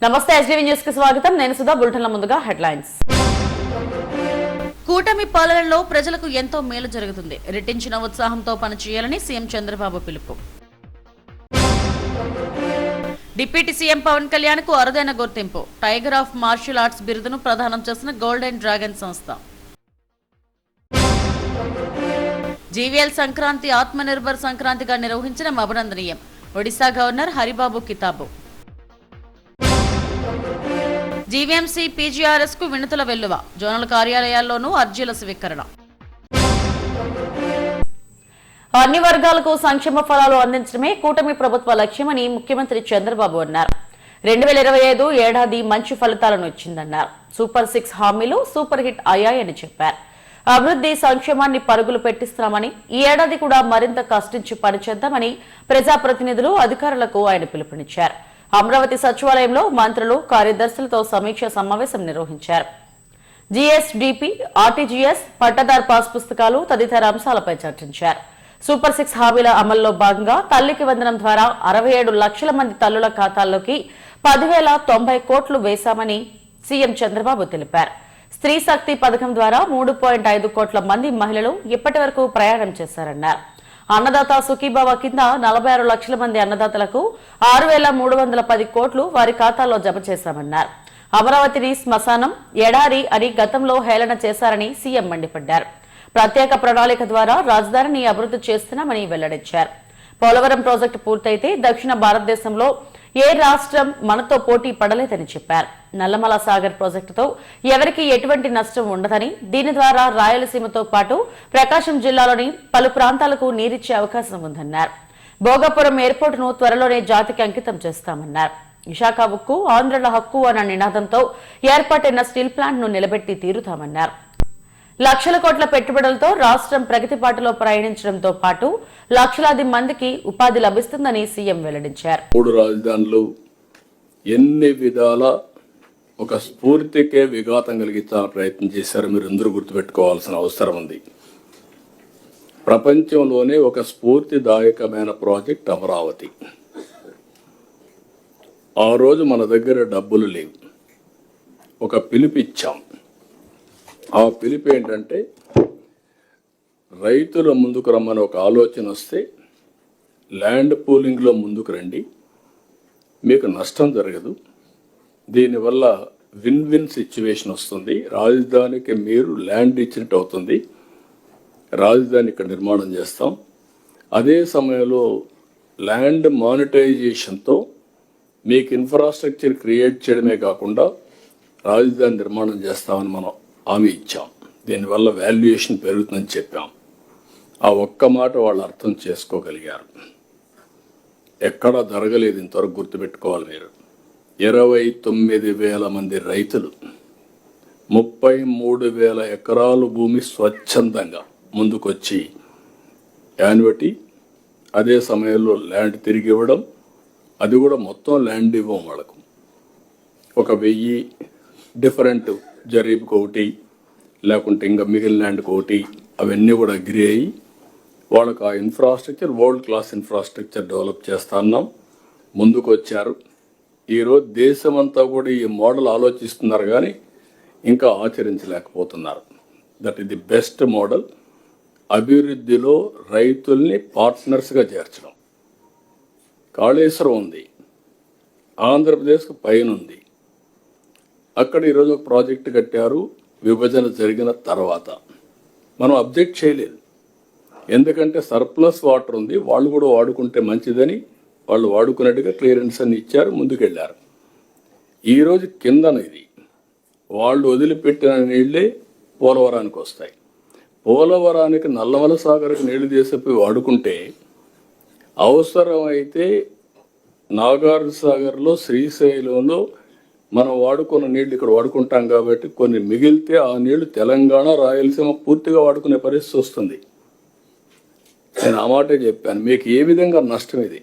నమస్తే SDV news కి స్వాగతం. నేను సుధా. బులెటిన్ల ముందుగా హెడ్లైన్స్. కూటమి పాలనలో ప్రజలకు ఎంతో మేలు జరుగుతుంది. రెట్టించిన ఉత్సాహంతో పనిచేయాలని సీఎం చంద్రబాబు పిలుపు. డిప్యూటీ సీఎం పవన్ కళ్యాణ్ కు అరుదైన గుర్తింపు. టైగర్ ఆఫ్ మార్షల్ ఆర్ట్స్ బిరుదును ప్రదానం చేసిన గోల్డెన్ డ్రాగన్ సంస్థ. జీవీఎల్ సంక్రాంతి ఆత్మనిర్భర్ సంక్రాంతిగా నిర్వహించడం అభినందనీయం. ఒడిశా గవర్నర్ హరిబాబు కితాబు. జీవీఎంసీ పీజీఆర్ఎస్ కు వినతుల వెల్లువ. జోనల్ కార్యాలయాల్లోనూ అర్జీల స్వీకరణ. అన్ని వర్గాలకు సంక్షేమ ఫలాలు అందించడమే కూటమి ప్రభుత్వ లక్ష్యమని ముఖ్యమంత్రి చంద్రబాబు అన్నారు. 2025 ఏడాది మంచి ఫలితాలను ఇచ్చిందన్నారు. సూపర్ 6 హామీలు సూపర్ హిట్ అయ్యాయని చెప్పారు. అభివృద్ధి సంక్షేమాన్ని పరుగులు పెట్టిస్తున్నామని, ఈ ఏడాది కూడా మరింత కష్టించి పనిచేద్దామని ప్రజాప్రతినిధులు అధికారులకు ఆయన పిలుపునిచ్చారు. అమరావతి సచివాలయంలో మంత్రులు కార్యదర్శులతో సమీక్ష సమావేశం నిర్వహించారు. జీఎస్డీపీ, ఆర్టీజీఎస్, పట్టాదార్ పాస్ పుస్తకాలు తదితర అంశాలపై చర్చించారు. సూపర్ 6 హామీల అమల్లో భాగంగా తల్లికి వందనం ద్వారా 67 లక్షల మంది తల్లుల ఖాతాల్లోకి 10,090 కోట్లు వేశామని సీఎం చంద్రబాబు తెలిపారు. స్త్రీ శక్తి పథకం ద్వారా 3.5 కోట్ల మంది మహిళలు ఇప్పటి వరకు ప్రయాణం చేశారన్నారు. అన్నదాత సుఖీభావ కింద 46 లక్షల మంది అన్నదాతలకు 6,310 కోట్లు వారి ఖాతాల్లో జమ చేశామన్నారు. అమరావతిని శ్మశానం, ఎడారి అని గతంలో హేళన చేశారని సీఎం మండిపడ్డారు. ప్రత్యేక ప్రణాళిక ద్వారా రాజధానిని అభివృద్ధి చేస్తున్నామని వెల్లడించారు. పోలవరం ప్రాజెక్టు పూర్తయితే దక్షిణ భారతదేశంలో ఏ రాష్ట్రం మనతో పోటీ పడలేదని చెప్పారు. నల్లమల సాగర్ ప్రాజెక్టుతో ఎవరికి ఎటువంటి నష్టం ఉండదని, దీని ద్వారా రాయలసీమతో పాటు ప్రకాశం జిల్లాలోని పలు ప్రాంతాలకు నీరిచ్చే అవకాశం ఉందన్నారు. భోగాపురం ఎయిర్పోర్టును త్వరలోనే జాతికి అంకితం చేస్తామన్నారు. విశాఖ ఉక్కు ఆంధ్రుల హక్కు అన్న నినాదంతో ఏర్పాటైన స్టీల్ ప్లాంట్ ను నిలబెట్టి తీరుతామన్నారు. లక్షల కోట్ల పెట్టుబడులతో రాష్ట్రం ప్రగతి బాటలో ప్రయాణించడంతో పాటు లక్షలాది మందికి ఉపాధి లభిస్తుందని సీఎం వెల్లడించారు. 3 రాజధానులు ఎన్ని విధాల ఒక స్ఫూర్తికే విఘాతం కలిగించాలని ప్రయత్నం చేశారు. మీరు అందరూ గుర్తుపెట్టుకోవాల్సిన అవసరం ఉంది. ప్రపంచంలోనే ఒక స్ఫూర్తిదాయకమైన ప్రాజెక్ట్ అమరావతి. ఆ రోజు మన దగ్గర డబ్బులు లేవు, ఒక పిలుపిచ్చాం. ఆ పిలుపు ఏంటంటే రైతుల ముందుకు రమ్మని ఒక ఆలోచన వస్తే ల్యాండ్ పూలింగ్లో ముందుకు రండి, మీకు నష్టం జరగదు, దీనివల్ల విన్ విన్ సిచ్యువేషన్ వస్తుంది, రాజధానికి మీరు ల్యాండ్ ఇచ్చినట్టు అవుతుంది, రాజధాని ఇక్కడ నిర్మాణం చేస్తాం, అదే సమయంలో ల్యాండ్ మానిటైజేషన్తో మీకు ఇన్ఫ్రాస్ట్రక్చర్ క్రియేట్ చేయడమే కాకుండా రాజధాని నిర్మాణం చేస్తామని మనం హామీ ఇచ్చాం. దీనివల్ల వాల్యుయేషన్ పెరుగుతుందని చెప్పాం. ఆ ఒక్క మాట వాళ్ళు అర్థం చేసుకోగలిగారు. ఎక్కడా జరగలేదు ఇంతవరకు, గుర్తుపెట్టుకోవాలి మీరు. 29,000 మంది రైతులు 33,000 ఎకరాలు భూమి స్వచ్ఛందంగా ముందుకొచ్చి యాన్యుటీ, అదే సమయంలో ల్యాండ్ తిరిగి ఇవ్వడం, అది కూడా మొత్తం ల్యాండ్ ఇవ్వం వాళ్ళకు. 1,000 డిఫరెంట్ జరీబ్కి ఒకటి, లేకుంటే ఇంకా మిగిలిన ల్యాండ్కి ఒకటి, అవన్నీ కూడా అగ్రి అయ్యి వాళ్ళకు ఆ infrastructure world class infrastructure develop చేస్తా ఉన్నాం. ముందుకు వచ్చారు. ఈరోజు దేశమంతా కూడా ఈ మోడల్ ఆలోచిస్తున్నారు కానీ ఇంకా ఆచరించలేకపోతున్నారు. That is the best model. అభివృద్ధిలో రైతుల్ని పార్ట్నర్స్గా చేర్చడం. కాళేశ్వరం ఉంది, ఆంధ్రప్రదేశ్కు పైన ఉంది. అక్కడ ఈరోజు ఒక ప్రాజెక్టు కట్టారు. విభజన జరిగిన తర్వాత మనం అబ్జెక్ట్ చేయలేదు, ఎందుకంటే సర్ప్లస్ వాటర్ ఉంది, వాళ్ళు కూడా వాడుకుంటే మంచిదని వాళ్ళు వాడుకున్నట్టుగా క్లియరెన్స్ అని ఇచ్చారు, ముందుకెళ్ళారు. ఈరోజు కిందన ఇది వాళ్ళు వదిలిపెట్టిన నీళ్ళే పోలవరానికి వస్తాయి. పోలవరానికి నల్లమల సాగర్కి నీళ్లు తీసిపోయి వాడుకుంటే అవసరమైతే నాగార్జున సాగర్లో, శ్రీశైలంలో మనం వాడుకున్న నీళ్లు ఇక్కడ వాడుకుంటాం కాబట్టి కొన్ని మిగిలితే ఆ నీళ్లు తెలంగాణ, రాయలసీమ పూర్తిగా వాడుకునే పరిస్థితి వస్తుంది. నేను ఆ మాటే చెప్పాను. మీకు ఏ విధంగా నష్టం ఇది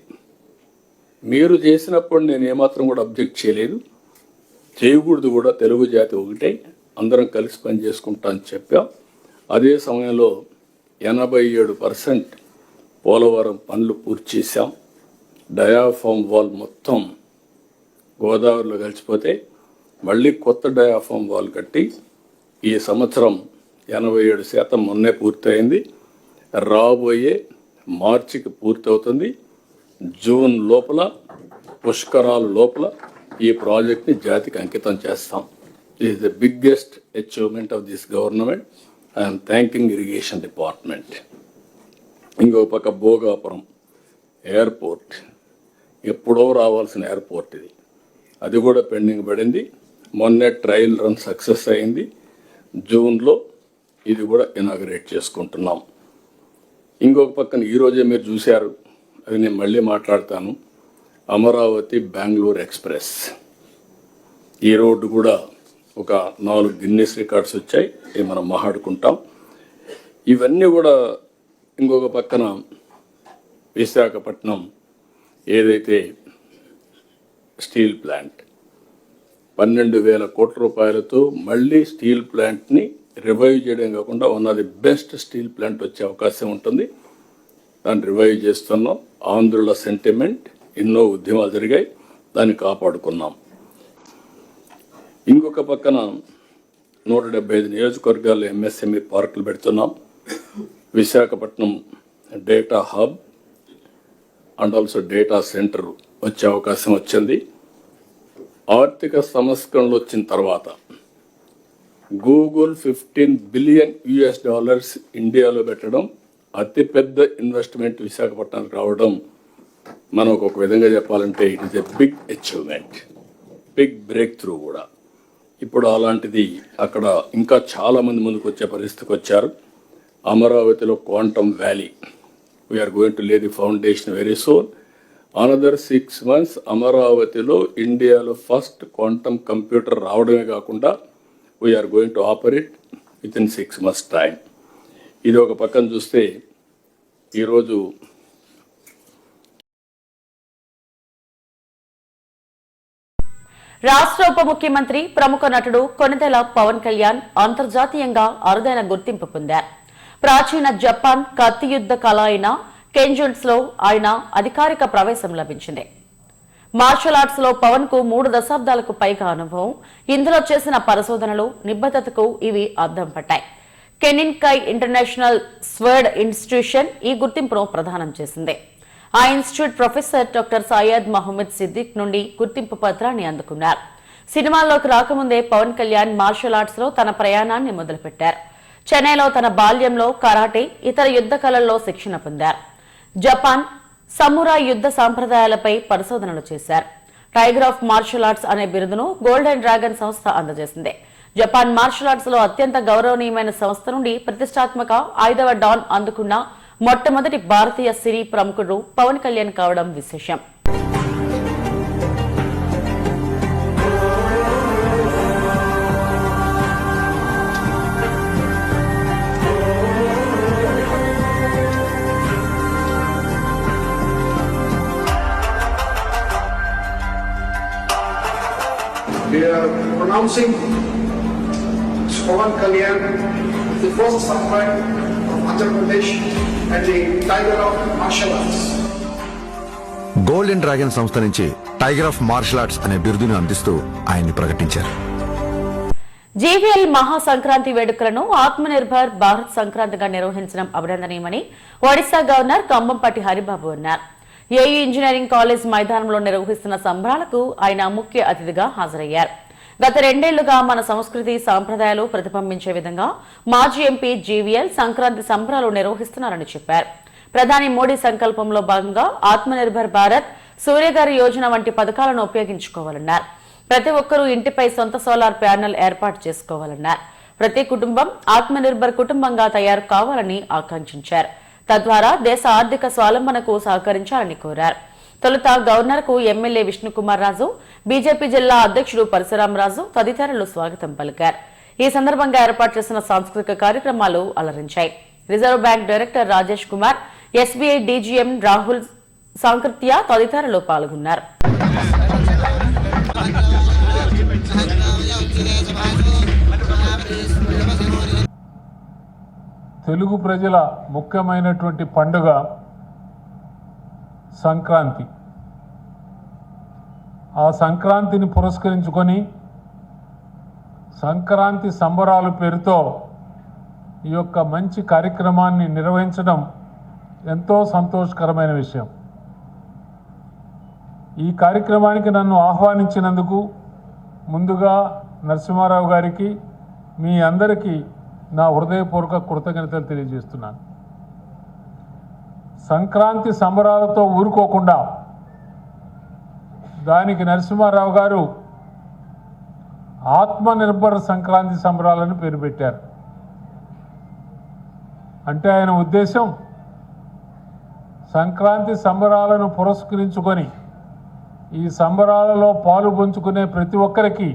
మీరు చేసినప్పుడు నేను ఏమాత్రం కూడా అబ్జెక్ట్ చేయలేదు, చేయకూడదు కూడా. తెలుగు జాతి ఒకటే, అందరం కలిసి పని చేసుకుంటా అని చెప్పాం. అదే సమయంలో 87% పోలవరం పనులు పూర్తి చేశాం. డయాఫామ్ వాల్ మొత్తం గోదావరిలో కలిసిపోతే మళ్ళీ కొత్త డయాఫామ్ వాల్ కట్టి ఈ సంవత్సరం 87% మొన్నే పూర్తయింది. రాబోయే మార్చికి పూర్తవుతుంది. జూన్ లోపల పుష్కరాల లోపల ఈ ప్రాజెక్ట్ని జాతికి అంకితం చేస్తాం. This is the biggest achievement of this government. I'm thanking irrigation department. ఇంకో పక్క భోగాపురం ఎయిర్పోర్ట్, ఎప్పుడో రావాల్సిన ఎయిర్పోర్ట్ ఇది, అది కూడా పెండింగ్ పడింది. మొన్నే ట్రయల్ రన్ సక్సెస్ అయింది. జూన్లో ఇది కూడా ఇనాగరేట్ చేసుకుంటున్నాం. ఇంకొక పక్కన ఈరోజే మీరు చూశారు, అది నేను మళ్ళీ మాట్లాడతాను, అమరావతి బెంగళూరు ఎక్స్ప్రెస్. ఈ రోడ్డు కూడా ఒక 4 గిన్నెస్ రికార్డ్స్ వచ్చాయి, ఇవి మనం మాట్లాడుకుంటాం. ఇవన్నీ కూడా ఇంకొక పక్కన విశాఖపట్నం ఏదైతే స్టీల్ ప్లాంట్ 12,000 కోట్ల రూపాయలతో మళ్ళీ స్టీల్ ప్లాంట్ని రివైవ్ చేయడం కాకుండా one of the best steel plant వచ్చే అవకాశం ఉంటుంది. దాన్ని రివైవ్ చేస్తున్నాం. ఆంధ్రుల సెంటిమెంట్, ఎన్నో ఉద్యమాలు జరిగాయి, దాన్ని కాపాడుకున్నాం. ఇంకొక పక్కన 175 నియోజకవర్గాల్లో ఎంఎస్ఎంఈ పార్కులు పెడుతున్నాం. Visakhapatnam data hub and also data centre వచ్చే అవకాశం వచ్చింది. ఆర్థిక సంస్కరణలు వచ్చిన తర్వాత గూగుల్ $15 బిలియన్ ఇండియాలో పెట్టడం, అతిపెద్ద ఇన్వెస్ట్మెంట్ విశాఖపట్నానికి రావడం, మనం ఒక విధంగా చెప్పాలంటే it is a big achievement, big breakthrough కూడా. ఇప్పుడు అలాంటిది అక్కడ ఇంకా చాలామంది ముందుకు వచ్చే పరిస్థితికి వచ్చారు. అమరావతిలో quantum valley, we're going to lay the foundation very soon. Another 6 months అమరావతిలో ఇండియాలో ఫస్ట్ క్వాంటమ్ కంప్యూటర్ రావడమే కాకుండా we're going to operate within 6 months time. ఇది ఒక పక్కన చూస్తే ఈరోజు రాష్ట్ర ఉప ముఖ్యమంత్రి ప్రముఖ నటుడు కొణిదెల పవన్ కళ్యాణ్ అంతర్జాతీయంగా అరుదైన గుర్తింపు పొందారు. ప్రాచీన జపాన్ కత్తి యుద్ధ కళ అయిన కెంజుట్స్ లో ఆయన అధికారిక ప్రవేశం లభించింది. మార్షల్ ఆర్ట్స్ లో పవన్ కు 3 దశాబ్దాలకు పైగా అనుభవం. ఇందులో చేసిన పరిశోధనలు, నిబద్ధతకు ఇవి అద్దం పట్టాయి. కెనిన్కై ఇంటర్నేషనల్ స్వర్డ్ ఇన్స్టిట్యూషన్ ఈ గుర్తింపును ప్రదానం చేసింది. ఆ institute professor doctor Syed Mohammed Siddiq నుండి గుర్తింపు పత్రాన్ని అందుకున్నారు. సినిమాల్లోకి రాకముందే పవన్ కళ్యాణ్ మార్షల్ ఆర్ట్స్ లో తన ప్రయాణాన్ని మొదలుపెట్టారు. చెన్నైలో తన బాల్యంలో కరాటే, ఇతర యుద్ధ కళల్లో శిక్షణ పొందారు. జపాన్ సమురాయ్ యుద్ధ సాంప్రదాయాలపై పరిశోధనలు చేశారు. టైగర్ ఆఫ్ మార్షల్ ఆర్ట్స్ అనే బిరుదును గోల్డెన్ డ్రాగన్ సంస్థ అందజేసింది. జపాన్ మార్షల్ ఆర్ట్స్ లో అత్యంత గౌరవనీయమైన సంస్థ నుండి ప్రతిష్టాత్మక 5వ డాన్ అందుకున్న మొట్టమొదటి భారతీయ సినీ ప్రముఖుడు పవన్ కళ్యాణ్ కావడం విశేషం. We are pronouncing Pawan Kalyan, the first samurai of Andhra Pradesh and the Tiger of Martial Arts. Golden dragon సంస్థ నుంచి టైగర్ ఆఫ్ మార్షల్ ఆర్ట్స్ అనే బిరుదును అందిస్తూ ఆయన్ని ప్రకటించారు. జీవీఎల్ మహా సంక్రాంతి వేడుకలను ఆత్మనిర్భర్ భారత్ సంక్రాంతిగా నిర్వహించడం అభినందనీయమని ఒడిశా గవర్నర్ కంబంపాటి హరిబాబు అన్నారు. ఏయూ ఇంజనీరింగ్ కాలేజ్ మైదానంలో నిర్వహిస్తున్న సంబరాలకు ఆయన ముఖ్య అతిథిగా హాజరయ్యారు. గత 2 ఏళ్లుగా మన సంస్కృతి సాంప్రదాయాలు ప్రతిబింబించే విధంగా మాజీ ఎంపీ జీవీఎల్ సంక్రాంతి సంబరాలు నిర్వహిస్తున్నారని చెప్పారు. ప్రధాని మోడీ సంకల్పంలో భాగంగా ఆత్మనిర్భర్ భారత్, సూర్యగారి యోజన వంటి పథకాలను ఉపయోగించుకోవాలన్నారు. ప్రతి ఒక్కరూ ఇంటిపై సొంత సోలార్ ప్యానెల్ ఏర్పాటు చేసుకోవాలన్నారు. ప్రతి కుటుంబం ఆత్మనిర్భర్ కుటుంబంగా తయారు కావాలని ఆకాంక్షించారు. తద్వారా దేశ ఆర్థిక స్వావలంబనకు సహకరించాలని కోరారు. తొలుత గవర్నర్ కు ఎమ్మెల్యే విష్ణుకుమార్ రాజు, బీజేపీ జిల్లా అధ్యక్షుడు పరశురామరాజు తదితరులు స్వాగతం పలికారు. ఈ సందర్భంగా ఏర్పాటు చేసిన సాంస్కృతిక కార్యక్రమాలు అలరించాయి. Reserve bank director Rajesh Kumar, SBI DGM Rahul Sankritya తదితరులు పాల్గొన్నారు. తెలుగు ప్రజల ముఖ్యమైనటువంటి పండుగ సంక్రాంతి. ఆ సంక్రాంతిని పురస్కరించుకొని సంక్రాంతి సంబరాలు పేరుతో ఈ యొక్క మంచి కార్యక్రమాన్ని నిర్వహించడం ఎంతో సంతోషకరమైన విషయం. ఈ కార్యక్రమానికి నన్ను ఆహ్వానించినందుకు ముందుగా నరసింహారావు గారికి, మీ అందరికీ నా హృదయపూర్వక కృతజ్ఞతలు తెలియజేస్తున్నాను. సంక్రాంతి సంబరాలతో ఊరుకోకుండా దానికి నరసింహారావు గారు ఆత్మనిర్భర్ సంక్రాంతి సంబరాలను పేరు పెట్టారు. అంటే ఆయన ఉద్దేశం సంక్రాంతి సంబరాలను పురస్కరించుకొని ఈ సంబరాలలో పాలు పంచుకునే ప్రతి ఒక్కరికి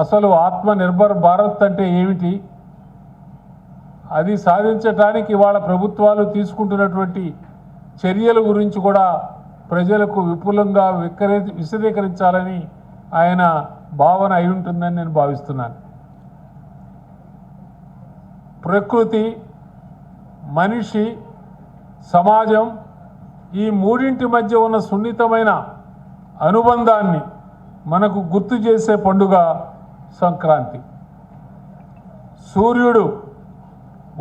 అసలు ఆత్మనిర్భర్ భారత్ అంటే ఏమిటి, అది సాధించడానికి వాళ్ళ ప్రభుత్వాలు తీసుకుంటున్నటువంటి చర్యల గురించి కూడా ప్రజలకు విపులంగా విశదీకరించాలని ఆయన భావన అయి ఉంటుందని నేను భావిస్తున్నాను. ప్రకృతి, మనిషి, సమాజం ఈ మూడింటి మధ్య ఉన్న సున్నితమైన అనుబంధాన్ని మనకు గుర్తు చేసే పండుగ సంక్రాంతి. సూర్యుడు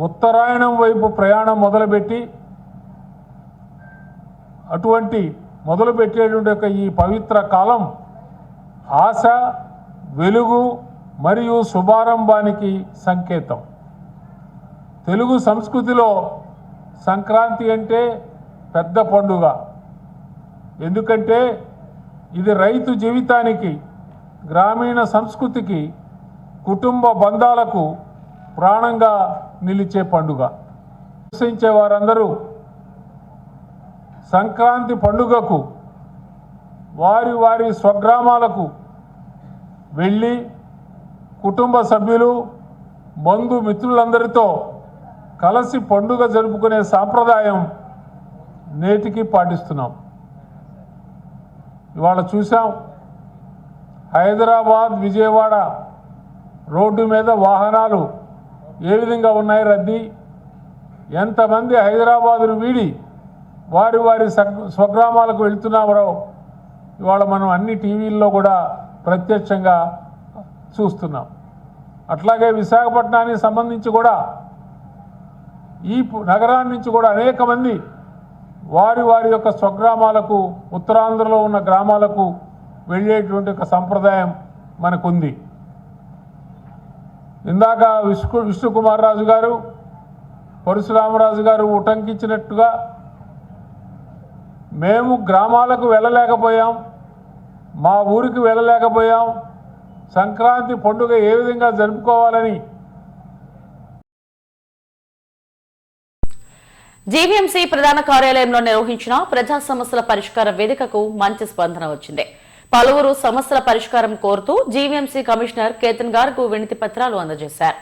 ఉత్తరాయణం వైపు ప్రయాణం మొదలుపెట్టేటువంటి ఈ పవిత్ర కాలం ఆశ, వెలుగు మరియు శుభారంభానికి సంకేతం. తెలుగు సంస్కృతిలో సంక్రాంతి అంటే పెద్ద పండుగ. ఎందుకంటే ఇది రైతు జీవితానికి, గ్రామీణ సంస్కృతికి, కుటుంబ బంధాలకు ప్రాణంగా నిలిచే పండుగ. నివసించే వారందరూ సంక్రాంతి పండుగకు వారి వారి స్వగ్రామాలకు వెళ్ళి కుటుంబ సభ్యులు, బంధుమిత్రులందరితో కలిసి పండుగ జరుపుకునే సాంప్రదాయం నేటికి పాటిస్తున్నాం. ఇవాళ చూసాం, హైదరాబాద్, విజయవాడ రోడ్డు మీద వాహనాలు ఏ విధంగా ఉన్నాయి, రద్దీ. ఎంతమంది హైదరాబాదును వీడి వారి వారి స్వగ్రామాలకు వెళ్తున్నారో ఇవాళ మనం అన్ని టీవీల్లో కూడా ప్రత్యక్షంగా చూస్తున్నాం. అట్లాగే విశాఖపట్నానికి సంబంధించి కూడా ఈ నగరాన్ని నుంచి కూడా అనేక మంది వారి వారి యొక్క స్వగ్రామాలకు, ఉత్తరాంధ్రలో ఉన్న గ్రామాలకు వెళ్ళేటువంటి ఒక సంప్రదాయం మనకుంది. ఇందాక విష్ణుకుమార్ రాజు గారు, పరశురామరాజు గారు ఉటంకించినట్టుగా మేము గ్రామాలకు వెళ్ళలేకపోయాం, మా ఊరికి వెళ్ళలేకపోయాం, సంక్రాంతి పండుగ ఏ విధంగా జరుపుకోవాలని జీవీఎంసీ ప్రధాన కార్యాలయంలో నిర్వహించిన ప్రజా సమస్యల పరిష్కార వేదికకు మంచి స్పందన వచ్చింది. పలువురు సమస్యల పరిష్కారం కోరుతూ జీవీఎంసీ కమిషనర్ కేతన్ గార్కు వినతి పత్రాలు అందజేశారు.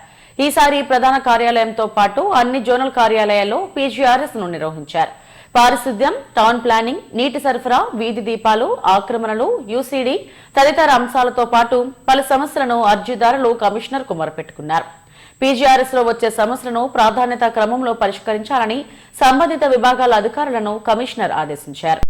ఈసారి ప్రధాన కార్యాలయంతో పాటు అన్ని జోనల్ కార్యాలయాల్లో పీజీఆర్ఎస్ ను నిర్వహించారు. పారిశుద్ధ్యం, టౌన్ ప్లానింగ్, నీటి సరఫరా, వీధి దీపాలు, ఆక్రమణలు, యూసీడీ తదితర అంశాలతో పాటు పలు సమస్యలను అర్జీదారులు కమిషనర్ కు మొరపెట్టుకున్నారు. పీజీఆర్ఎస్ లో వచ్చే సమస్యలను ప్రాధాన్యత క్రమంలో పరిష్కరించాలని సంబంధిత విభాగాల అధికారులను కమిషనర్ ఆదేశించారు.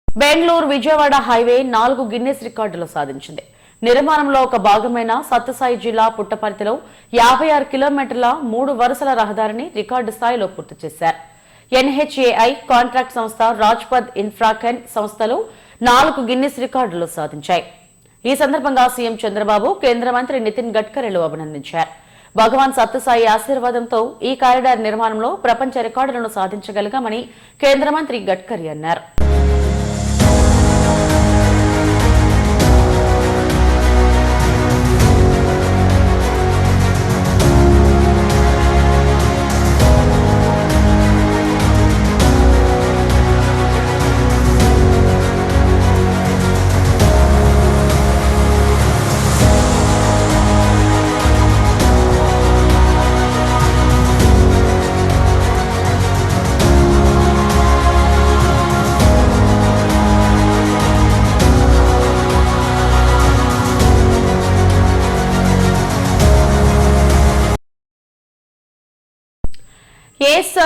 బెంగళూరు విజయవాడ హైవే 4 గిన్నెస్ రికార్డులు సాధించింది. నిర్మాణంలో ఒక భాగమైన సత్యసాయి జిల్లా పుట్టపర్తిలో 56 కిలోమీటర్ల 3 వరుసల రహదారిని రికార్డు స్థాయిలో పూర్తి చేశారు. ఎన్హెచ్ఏఐ కాంట్రాక్ట్ సంస్థ రాజ్పథ్ ఇన్ఫ్రాకెన్ సంస్థలు 4 గిన్నెస్ రికార్డులు సాధించాయి. ఈ సందర్భంగా సీఎం చంద్రబాబు, కేంద్ర మంత్రి నితిన్ గడ్కరీలు అభినందించారు. భగవాన్ సత్యసాయి ఆశీర్వాదంతో ఈ కారిడార్ నిర్మాణంలో ప్రపంచ రికార్డులను సాధించగలిగామని కేంద్ర మంత్రి గడ్కరీ అన్నారు.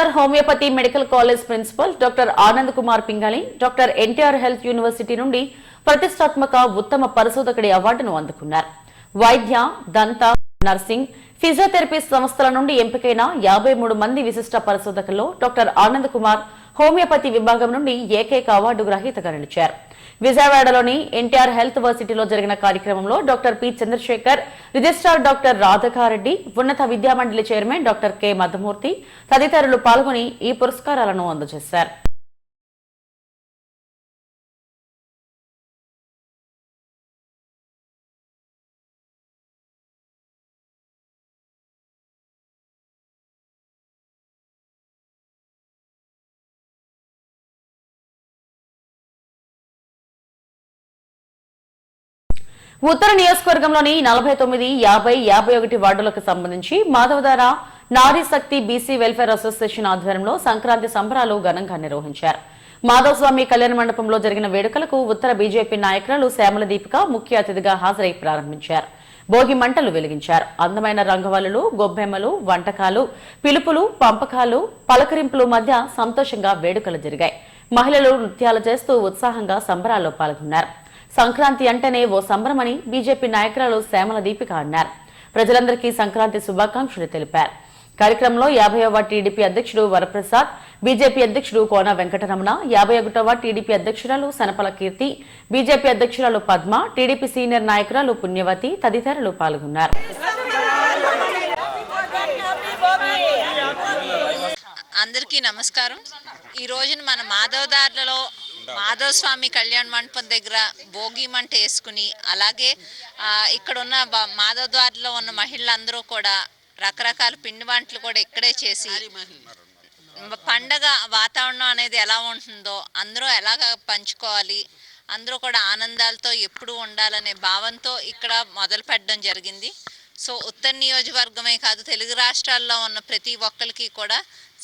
NTR homeopathy medical college principal doctor Anand Kumar Pingali doctor NTR health university నుండి ప్రతిష్టాత్మక ఉత్తమ పరిశోధకుడి అవార్డును అందుకున్నారు. వైద్య, దంత, నర్సింగ్, ఫిజియోథెరపీ సంస్థల నుండి ఎంపికైన 53 మంది విశిష్ట పరిశోధకుల్లో డాక్టర్ ఆనంద్ కుమార్ హోమియోపతి విభాగం నుండి ఏకైక అవార్డు గ్రహీతగా నిలిచారు. విజయవాడలోని ఎన్టీఆర్ హెల్త్ యూనివర్సిటీలో జరిగిన కార్యక్రమంలో doctor P Chandrashekar, registrar doctor Radhakareddy, ఉన్నత విద్యామండలి చైర్మన్ డాక్టర్ కె మధుమూర్తి తదితరులు పాల్గొని ఈ పురస్కారాలను అందజేశారు. ఉత్తర నియోజకవర్గంలోని 49, 50, 51 వార్డులకు సంబంధించి మాధవధార నారీ శక్తి బీసీ వెల్ఫేర్ అసోసియేషన్ ఆధ్వర్యంలో సంక్రాంతి సంబరాలు ఘనంగా నిర్వహించారు. మాధవస్వామి కళ్యాణ మండపంలో జరిగిన వేడుకలకు ఉత్తర బీజేపీ నాయకులు శ్యామల దీపిక ముఖ్య అతిథిగా హాజరై ప్రారంభించారు. భోగి మంటలు వెలిగించారు. అందమైన రంగవల్లులు, గొబ్బెమ్మలు, వంటకాలు, పిలుపులు, పంపకాలు, పలకరింపుల మధ్య సంతోషంగా వేడుకలు జరిగాయి. మహిళలు నృత్యాలు చేస్తూ ఉత్సాహంగా సంబరాల్లో పాల్గొన్నారు. సంక్రాంతి అంటేనే ఓ సంబరమని బీజేపీ నాయకురాలు శ్యామల దీపిక అన్నారు. ప్రజలందరికీ సంక్రాంతి శుభాకాంక్షలు తెలిపారు. కార్యక్రమంలో 50వ టీడీపీ అధ్యక్షుడు వరప్రసాద్, బీజేపీ అధ్యక్షుడు కోన వెంకటరమణ, 51వ టీడీపీ అధ్యక్షురాలు సనపల కీర్తి, బీజేపీ అధ్యక్షురాలు పద్మ, టీడీపీ సీనియర్ నాయకురాలు పుణ్యవతి తదితరులు పాల్గొన్నారు. అందరికీ నమస్కారం. ఈ రోజున మన మాధవదార్లలో మాధవస్వామి కళ్యాణ మండపం దగ్గర భోగి మంట వేసుకుని, అలాగే ఇక్కడ ఉన్న మాధవదార్లో ఉన్న మహిళలందరూ కూడా రకరకాల పిండి వంటలు కూడా ఇక్కడే చేసి పండగ వాతావరణం అనేది ఎలా ఉంటుందో, అందరూ ఎలాగ పంచుకోవాలి, అందరూ కూడా ఆనందాలతో ఎప్పుడు ఉండాలనే భావంతో ఇక్కడ మొదలు పెట్టడం జరిగింది. సో ఉత్తర నియోజకవర్గమే కాదు, తెలుగు రాష్ట్రాల్లో ఉన్న ప్రతి ఒక్కరికి కూడా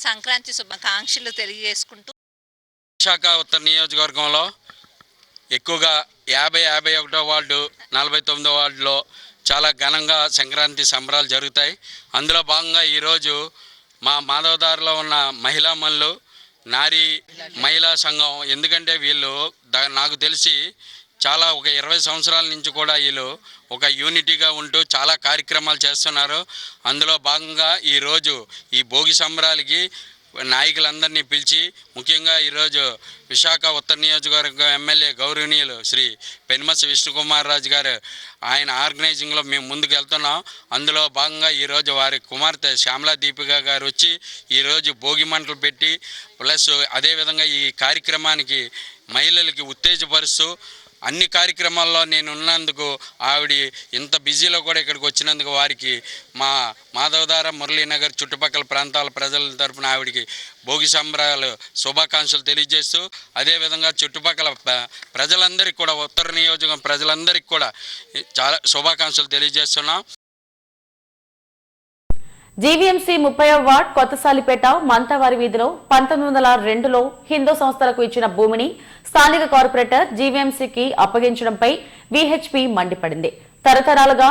సంక్రాంతి శుభాకాంక్షలు తెలియజేసుకుంటూ, విశాఖ ఉత్తర నియోజకవర్గంలో ఎక్కువగా 50, 51 వార్డు, 49 వార్డులో చాలా ఘనంగా సంక్రాంతి సంబరాలు జరుగుతాయి. అందులో భాగంగా ఈరోజు మా మాధవదారిలో ఉన్న మహిళామణులు, నారీ మహిళా సంఘం, ఎందుకంటే వీళ్ళు నాకు తెలిసి చాలా ఒక 20 సంవత్సరాల నుంచి కూడా వీళ్ళు ఒక యూనిటీగా ఉంటూ చాలా కార్యక్రమాలు చేస్తున్నారు. అందులో భాగంగా ఈరోజు ఈ భోగి సంబరాలకి నాయకులందరినీ పిలిచి, ముఖ్యంగా ఈరోజు విశాఖ ఉత్తర నియోజకవర్గం ఎమ్మెల్యే గౌరవనీయులు శ్రీ పెనుమత్స విష్ణుకుమార్ రాజు గారు ఆయన ఆర్గనైజింగ్లో మేము ముందుకు వెళ్తున్నాం. అందులో భాగంగా ఈరోజు వారి కుమార్తె శ్యామలా దీపిక గారు వచ్చి ఈరోజు భోగి మంటలు పెట్టి, ప్లస్ అదేవిధంగా ఈ కార్యక్రమానికి మహిళలకి ఉత్తేజపరుస్తూ అన్ని కార్యక్రమాల్లో నేను ఉన్నందుకు, ఆవిడ ఇంత బిజీలో కూడా ఇక్కడికి వచ్చినందుకు వారికి మా మాధవధార, మురళీనగర్ చుట్టుపక్కల ప్రాంతాల ప్రజల తరఫున ఆవిడికి భోగి సంబరాలు శుభాకాంక్షలు తెలియజేస్తూ, అదేవిధంగా చుట్టుపక్కల ప్రజలందరికీ కూడా, ఉత్తర నియోజకవర్గం ప్రజలందరికీ కూడా చాలా శుభాకాంక్షలు తెలియజేస్తున్నాం. జీవీఎంసీ 30వ వార్డ్ కొత్తసాలిపేట మంతవారి వీధిలో 1902లో హిందూ సంస్థలకు ఇచ్చిన భూమిని స్థానిక కార్పొరేటర్ జీవీఎంసీకి అప్పగించడంపై వీహెచ్పీ మండిపడింది. తరతరాలుగా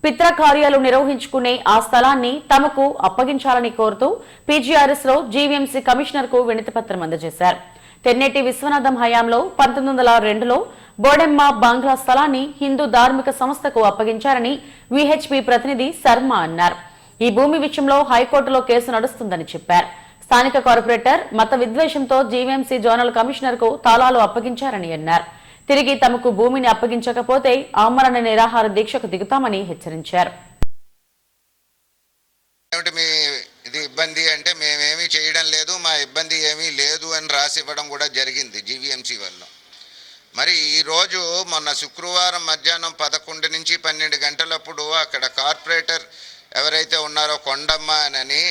పిత్రకార్యాలు నిర్వహించుకునే ఆ స్థలాన్ని తమకు అప్పగించాలని కోరుతూ పీజీఆర్ఎస్ లో జీవీఎంసీ కమిషనర్ కు వినతిపత్రం అందజేశారు. తెన్నేటి విశ్వనాథం హయాంలో 1902లో బోడెమ్మ బంగ్లా స్థలాన్ని హిందూ ధార్మిక సంస్థకు అప్పగించారని వీహెచ్పీ ప్రతినిధి శర్మ అన్నారు. ఈ భూమి విషయంలో హైకోర్టులో కేసు నడుస్తుందని చెప్పారు. స్థానిక కార్పొరేటర్ మత విద్వేషంతో జీవీఎంసీ జోనల్ కమిషనర్ కు తాళాలు అప్పగించారని అన్నారు. తిరిగి తమకు భూమిని అప్పగించకపోతే ఆమరణ నిరాహార దీక్షకు దిగుతామని హెచ్చరించారు. ఇది ఇబ్బంది అంటే మేమేమీ చేయడం లేదు, మా ఇబ్బంది ఏమీ లేదు అని రాసి ఇవ్వడం కూడా జరిగింది జీవీఎంసీ వల్ల. మరి ఈరోజు మొన్న శుక్రవారం మధ్యాహ్నం 11 నుంచి 12 గంటలప్పుడు అక్కడ కార్పొరేటర్ ఎవరైతే ఉన్నారో కొండమ్మ అని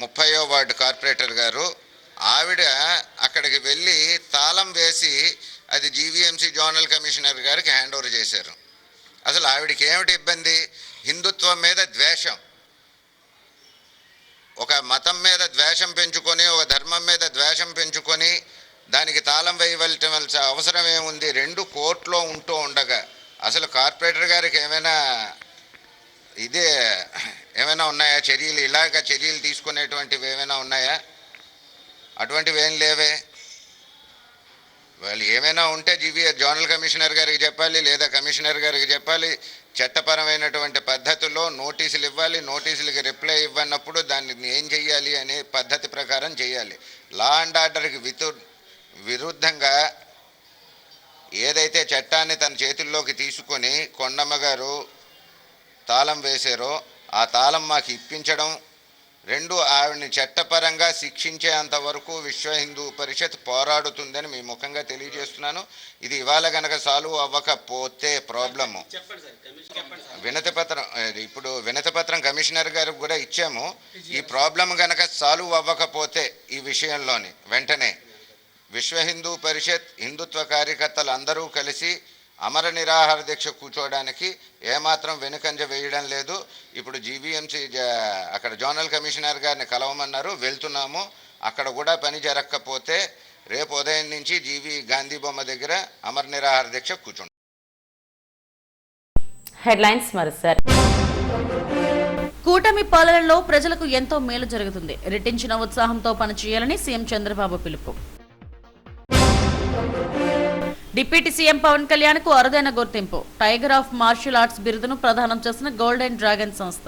30వ వార్డు కార్పొరేటర్ గారు, ఆవిడ అక్కడికి వెళ్ళి తాళం వేసి అది జీవీఎంసీ జోనల్ కమిషనర్ గారికి హ్యాండ్ ఓవర్ చేశారు. అసలు ఆవిడకి ఏమిటి ఇబ్బంది? హిందుత్వం మీద ద్వేషం, ఒక మతం మీద ద్వేషం పెంచుకొని, ఒక ధర్మం మీద ద్వేషం పెంచుకొని దానికి తాళం వేయవలసిన అవసరం ఏముంది? 2 కోర్టులో ఉంటూ ఉండగా అసలు కార్పొరేటర్ గారికి ఏమైనా ఇదే ఏమైనా ఉన్నాయా చర్యలు? ఇలాగ చర్యలు తీసుకునేటువంటివి ఏమైనా ఉన్నాయా? అటువంటివి ఏం లేవే. వాళ్ళు ఏమైనా ఉంటే జోనల్ కమిషనర్ గారికి చెప్పాలి, లేదా కమిషనర్ గారికి చెప్పాలి. చట్టపరమైనటువంటి పద్ధతుల్లో నోటీసులు ఇవ్వాలి. నోటీసులకి రిప్లై ఇవ్వనప్పుడు దాన్ని ఏం చెయ్యాలి అనే పద్ధతి ప్రకారం చేయాలి. లా అండ్ ఆర్డర్కి విరుద్ధంగా ఏదైతే చట్టాన్ని తన చేతుల్లోకి తీసుకొని కొండమ్మ గారు తాళం వేశారో ఆ తాళం మాకు ఇప్పించడం, 2 ఆవిడని చట్టపరంగా శిక్షించేంత వరకు విశ్వ హిందూ పరిషత్ పోరాడుతుందని మీ ముఖంగా తెలియజేస్తున్నాను. ఇది ఇవాళ గనక సాల్వ్ అవ్వకపోతే ప్రాబ్లము. ఇప్పుడు వినతిపత్రం కమిషనర్ గారికి కూడా ఇచ్చాము. ఈ ప్రాబ్లం గనక సాల్వ్ అవ్వకపోతే ఈ విషయంలోని వెంటనే విశ్వ హిందూ పరిషత్ హిందుత్వ కార్యకర్తలు అందరూ కలిసి అమర నిరాహార దీక్ష కూర్చోవడానికి ఏమాత్రం వెనుకంజ వేయడం లేదు. ఇప్పుడు జీవీఎంసీ అక్కడ జోనల్ కమిషనర్ గారిని కలవమన్నారు, వెళ్తున్నాము. అక్కడ కూడా పని జరగకపోతే రేపు ఉదయం నుంచి గాంధీ బొమ్మ దగ్గర అమర నిరాహార దీక్ష కూర్చుంటాం. హెడ్లైన్స్ మరోసారి. కూటమి పాలనలో ప్రజలకు ఎంతో మేలు జరుగుతుంది. రెట్టించిన ఉత్సాహంతో పనిచేయాలని సీఎం చంద్రబాబు పిలుపు. డిప్యూటీ సీఎం పవన్ కళ్యాణ్ కు అరుదైన గుర్తింపు. టైగర్ ఆఫ్ మార్షల్ ఆర్ట్స్ బిరుదును ప్రదానం చేసిన గోల్డెన్ డ్రాగన్ సంస్థ.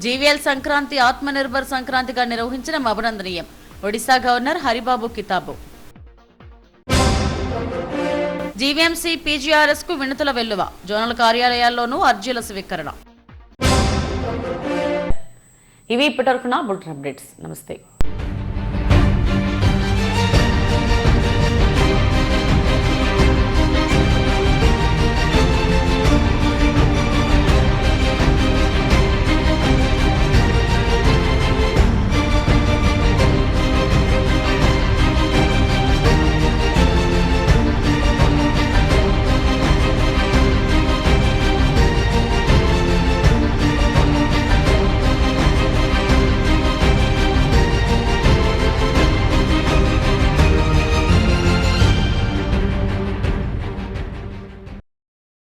జీవీఎల్ సంక్రాంతి ఆత్మనిర్భర్ సంక్రాంతిగా నిర్వహించడం అభినందనీయం. ఒడిశా గవర్నర్ హరిబాబు కితాబు. జీవీఎంసీ పీజీఆర్ఎస్ కు వినతుల వెల్లువ. జోనల్ కార్యాలయాల్లోనూ అర్జీల స్వీకరణ. ఇవి ఇప్పటివరకున్న బులెటిన్ అప్డేట్స్. నమస్తే.